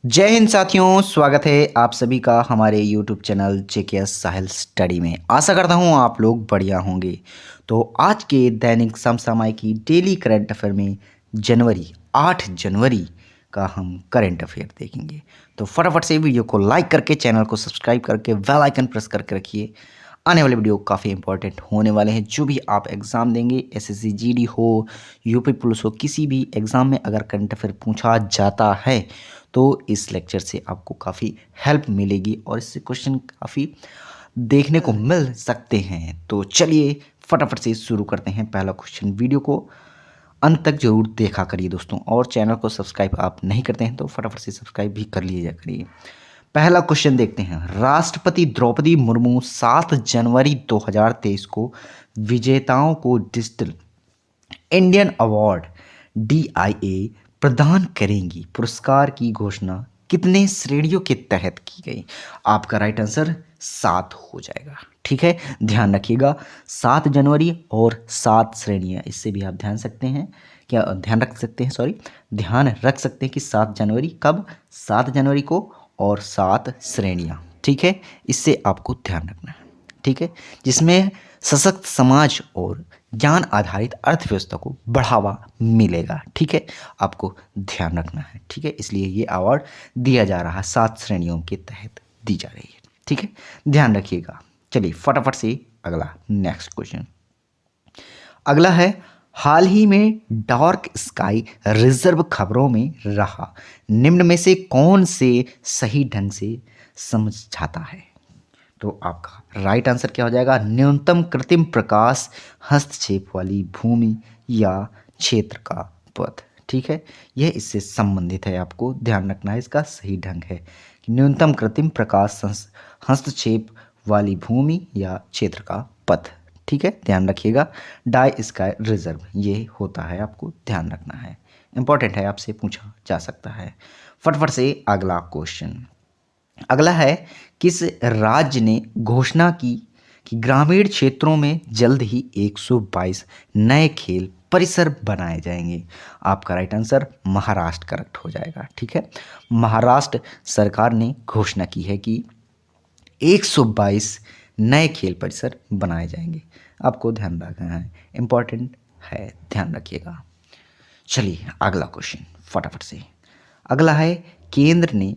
जय हिंद साथियों, स्वागत है आप सभी का हमारे YouTube चैनल जेकेएस साहिल स्टडी में। आशा करता हूँ आप लोग बढ़िया होंगे। तो आज के दैनिक समसामयिकी डेली करंट अफेयर में 8 जनवरी का हम करंट अफेयर देखेंगे। तो फटाफट से वीडियो को लाइक करके चैनल को सब्सक्राइब करके बेल आइकन प्रेस करके रखिए। आने वाले वीडियो काफ़ी इंपॉर्टेंट होने वाले हैं। जो भी आप एग्ज़ाम देंगे, एसएससी जीडी हो, यूपी पुलिस हो, किसी भी एग्ज़ाम में अगर करंट अफेयर पूछा जाता है तो इस लेक्चर से आपको काफ़ी हेल्प मिलेगी और इससे क्वेश्चन काफ़ी देखने को मिल सकते हैं। तो चलिए फटाफट से शुरू करते हैं पहला क्वेश्चन। वीडियो को अंत तक जरूर देखा करिए दोस्तों, और चैनल को सब्सक्राइब आप नहीं करते हैं तो फटाफट से सब्सक्राइब भी कर लीजिए करिए। पहला क्वेश्चन देखते हैं। राष्ट्रपति द्रौपदी मुर्मू 7 जनवरी 2023 को विजेताओं को डिजिटल इंडियन अवार्ड DIA प्रदान करेंगी। पुरस्कार की घोषणा कितने श्रेणियों के तहत की गई? आपका राइट आंसर 7 हो जाएगा। ठीक है, ध्यान रखिएगा 7 जनवरी और 7 श्रेणियां। इससे भी आप ध्यान सकते हैं, क्या ध्यान रख सकते हैं, सॉरी ध्यान रख सकते हैं कि 7 जनवरी कब, 7 जनवरी को, और 7 श्रेणियां। ठीक है, इससे आपको ध्यान रखना है। ठीक है, जिसमें सशक्त समाज और ज्ञान आधारित अर्थव्यवस्था को बढ़ावा मिलेगा। ठीक है, आपको ध्यान रखना है। ठीक है, इसलिए ये अवार्ड दिया जा रहा है, 7 श्रेणियों के तहत दी जा रही है। ठीक है, ध्यान रखिएगा। चलिए फटाफट से अगला नेक्स्ट क्वेश्चन। अगला है, हाल ही में डार्क स्काई रिजर्व खबरों में रहा, निम्न में से कौन से सही ढंग से समझाता है? तो आपका राइट आंसर क्या हो जाएगा? न्यूनतम कृत्रिम प्रकाश हस्तक्षेप वाली भूमि या क्षेत्र का पथ। ठीक है, यह इससे संबंधित है, आपको ध्यान रखना है। इसका सही ढंग है कि न्यूनतम कृत्रिम प्रकाश हस्तक्षेप वाली भूमि या क्षेत्र का पथ। ठीक है, ध्यान रखिएगा। डाई स्काई रिजर्व ये होता है, आपको ध्यान रखना है, इंपॉर्टेंट है, आपसे पूछा जा सकता है। फटफट से अगला क्वेश्चन। अगला है, किस राज्य ने घोषणा की कि ग्रामीण क्षेत्रों में जल्द ही 122 नए खेल परिसर बनाए जाएंगे? आपका राइट आंसर महाराष्ट्र करेक्ट हो जाएगा। ठीक है, महाराष्ट्र सरकार ने घोषणा की है कि 122 नए खेल परिसर बनाए जाएंगे। आपको ध्यान रखना है, इंपॉर्टेंट है, ध्यान रखिएगा। चलिए अगला क्वेश्चन फटाफट से। अगला है, केंद्र ने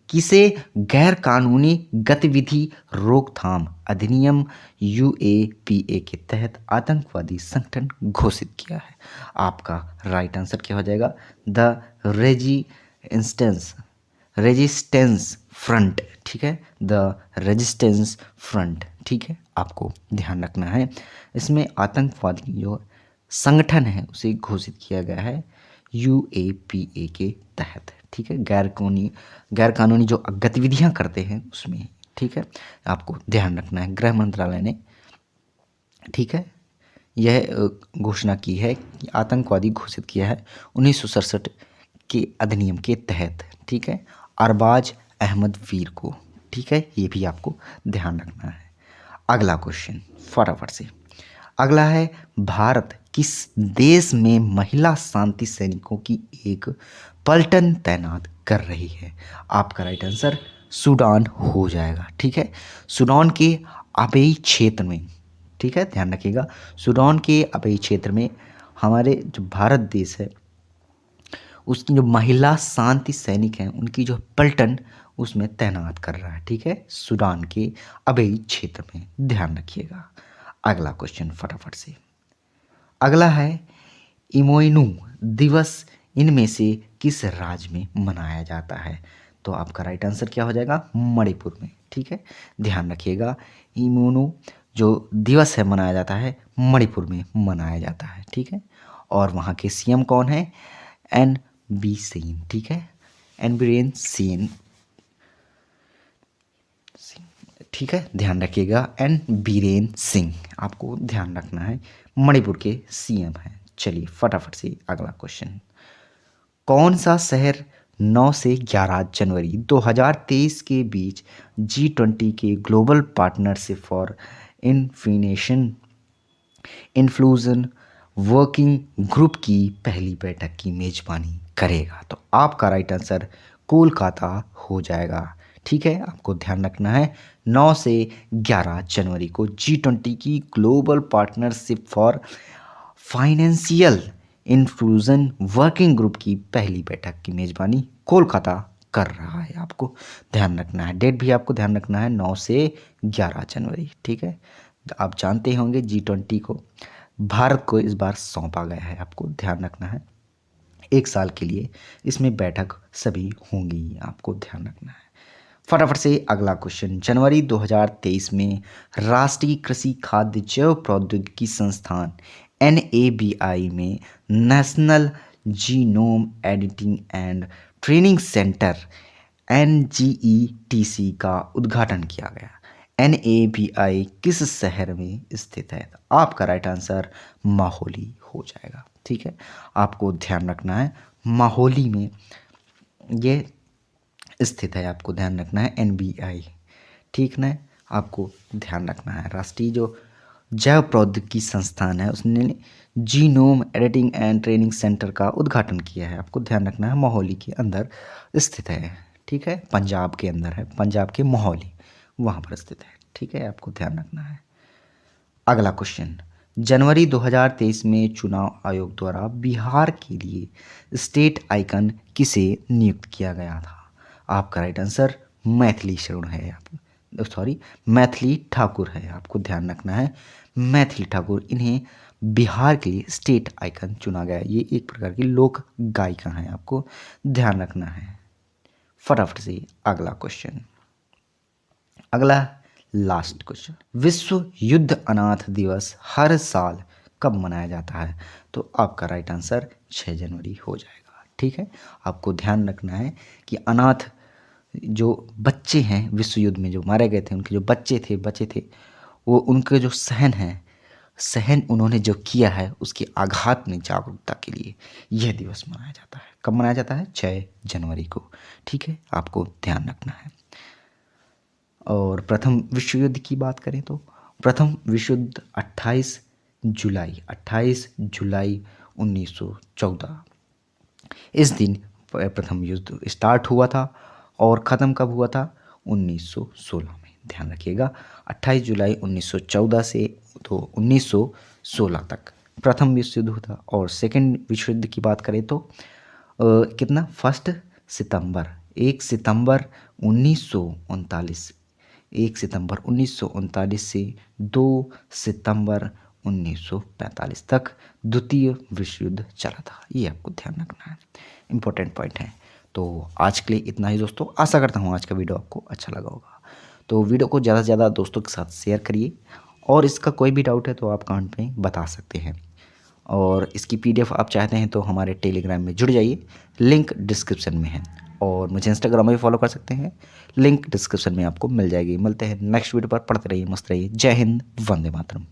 किसे गैर कानूनी गतिविधि रोकथाम अधिनियम UAPA के तहत आतंकवादी संगठन घोषित किया है? आपका राइट आंसर क्या हो जाएगा? The resistance front. ठीक है, द रेजिस्टेंस फ्रंट। ठीक है, आपको ध्यान रखना है। इसमें आतंकवादी जो संगठन है उसे घोषित किया गया है UAPA के तहत। ठीक है, गैर कानूनी जो गतिविधियां करते हैं उसमें। ठीक है, आपको ध्यान रखना है, गृह मंत्रालय ने, ठीक है, यह घोषणा की है कि आतंकवादी घोषित किया है 1967 के अधिनियम के तहत। ठीक है, अरबाज अहमद वीर को। ठीक है, ये भी आपको ध्यान रखना है। अगला क्वेश्चन फटाफट से। अगला है, भारत किस देश में महिला शांति सैनिकों की एक पलटन तैनात कर रही है? आपका राइट आंसर सूडान हो जाएगा। ठीक है, सूडान के आबेई क्षेत्र में। ठीक है, ध्यान रखिएगा, सूडान के आबेई क्षेत्र में हमारे जो भारत देश है उसकी जो महिला शांति सैनिक हैं उनकी जो पलटन उसमें तैनात कर रहा है। ठीक है, सूडान के आबेई क्षेत्र में, ध्यान रखिएगा। अगला क्वेश्चन फटाफट से। अगला है, इमोइनू दिवस इनमें से किस राज्य में मनाया जाता है? तो आपका राइट आंसर क्या हो जाएगा? मणिपुर में। ठीक है, ध्यान रखिएगा, इमोइनू जो दिवस है मनाया जाता है मणिपुर में मनाया जाता है। ठीक है, और वहाँ के CM कौन है? N B Sen. ठीक है, एन बीरेन सेन। ठीक है, ध्यान रखिएगा, एन बीरेन सिंह, आपको ध्यान रखना है, मणिपुर के CM हैं। चलिए फटाफट से अगला क्वेश्चन। कौन सा शहर 9 से 11 जनवरी 2023 के बीच G20 के global partnership for inclusion working group की पहली बैठक की मेजबानी करेगा। तो आपका राइट आंसर कोलकाता हो जाएगा। ठीक है, आपको ध्यान रखना है 9 से 11 जनवरी को G20 की global partnership for financial inclusion working group की पहली बैठक की मेजबानी कोलकाता कर रहा है। आपको ध्यान रखना है, डेट भी आपको ध्यान रखना है 9 से 11 जनवरी। ठीक है, आप जानते होंगे G20 को भारत को इस बार सौंपा गया है। आपको ध्यान रखना है 1 साल के लिए इसमें बैठक सभी होंगी, आपको ध्यान रखना है। फटाफट से अगला क्वेश्चन, जनवरी 2023 में राष्ट्रीय कृषि खाद्य जैव प्रौद्योगिकी संस्थान NABI में national genome editing and training centre NGETC का उद्घाटन किया गया। NABI किस शहर में स्थित है? आपका राइट आंसर माहौली हो जाएगा। ठीक है, आपको ध्यान रखना है माहौली में ये स्थित है। आपको ध्यान रखना है NBI। ठीक ना, आपको ध्यान रखना है राष्ट्रीय जो जैव प्रौद्योगिकी संस्थान है उसने genome editing and training centre का उद्घाटन किया है। आपको ध्यान रखना है मोहाली के अंदर स्थित है। ठीक है, पंजाब के अंदर है, पंजाब के मोहाली वहाँ पर स्थित है। ठीक है, आपको ध्यान रखना है। अगला क्वेश्चन, जनवरी 2023 में चुनाव आयोग द्वारा बिहार के लिए स्टेट आइकन किसे नियुक्त किया गया था? आपका राइट आंसर मैथिली शरण है। मैथिली ठाकुर है। आपको ध्यान रखना है मैथिली ठाकुर, इन्हें बिहार के लिए स्टेट आइकन चुना गया। ये एक प्रकार की लोक गायिका हैं, आपको ध्यान रखना है। फटाफट से अगला क्वेश्चन, अगला लास्ट क्वेश्चन, विश्व युद्ध अनाथ दिवस हर साल कब मनाया जाता है? तो आपका राइट आंसर 6 जनवरी हो जाएगा। ठीक है, आपको ध्यान रखना है कि अनाथ जो बच्चे हैं विश्व युद्ध में जो मारे गए थे, उनके जो बच्चे थे वो उनके जो सहन उन्होंने जो किया है उसके आघात में जागरूकता के लिए यह दिवस मनाया जाता है। कब मनाया जाता है? 6 जनवरी को। ठीक है, आपको ध्यान रखना है। और प्रथम विश्व युद्ध की बात करें तो प्रथम विश्व युद्ध 28 जुलाई 1914 इस दिन प्रथम युद्ध स्टार्ट हुआ था और ख़त्म कब हुआ था? 1916 में। ध्यान रखिएगा 28 जुलाई 1914 से तो 1916 तक प्रथम विश्व युद्ध हुआ। और सेकेंड विश्व युद्ध की बात करें तो कितना? 1 सितंबर 1 सितंबर 1939 से 2 सितंबर 1945 तक द्वितीय विश्व युद्ध चला था। ये आपको ध्यान रखना है, इंपॉर्टेंट पॉइंट है। तो आज के लिए इतना ही दोस्तों। आशा करता हूँ आज का वीडियो आपको अच्छा लगा होगा। तो वीडियो को ज़्यादा से ज़्यादा दोस्तों के साथ शेयर करिए और इसका कोई भी डाउट है तो आप कमेंट में बता सकते हैं। और इसकी PDF आप चाहते हैं तो हमारे टेलीग्राम में जुड़ जाइए, लिंक डिस्क्रिप्शन में है। और मुझे इंस्टाग्राम में भी फॉलो कर सकते हैं, लिंक डिस्क्रिप्शन में आपको मिल जाएगी। मिलते हैं नेक्स्ट वीडियो पर। पढ़ते रहिए, मस्त रहिए। जय हिंद, वंदे मातरम।